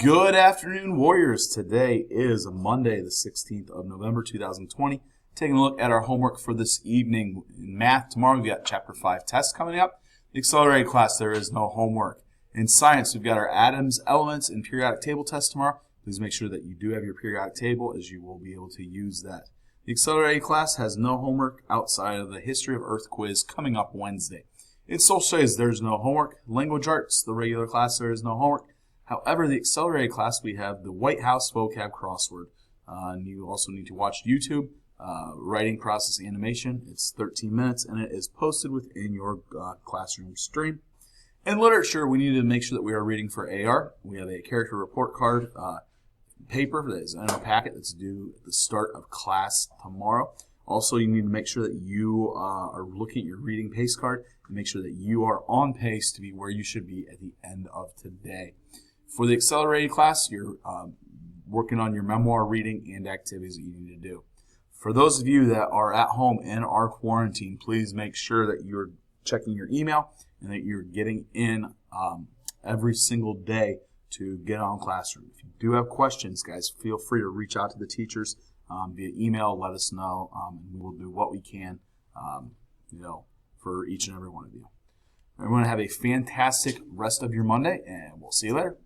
Good afternoon, Warriors. Today is Monday, the 16th of November, 2020. Taking a look at our homework for this evening. In math, tomorrow we've got Chapter 5 tests coming up. The accelerated class, there is no homework. In science, we've got our atoms, elements, and periodic table test tomorrow. Please make sure that you do have your periodic table, as you will be able to use that. The accelerated class has no homework outside of the History of Earth quiz coming up Wednesday. In social studies, there's no homework. Language arts, the regular class, there is no homework. However, the accelerated class, we have the White House vocab crossword. And you also need to watch YouTube, writing process animation. It's 13 minutes, and it is posted within your classroom stream. In literature, we need to make sure that we are reading for AR. We have a character report card paper that is in our packet that's due at the start of class tomorrow. Also, you need to make sure that you are looking at your reading pace card and make sure that you are on pace to be where you should be at the end of today. For the accelerated class, you're working on your memoir reading and activities that you need to do. For those of you that are at home and are quarantined, please make sure that you're checking your email and that you're getting in every single day to get on Classroom. If you do have questions, guys, feel free to reach out to the teachers via email. Let us know, and we will do what we can, for each and every one of you. Everyone have a fantastic rest of your Monday, and we'll see you later.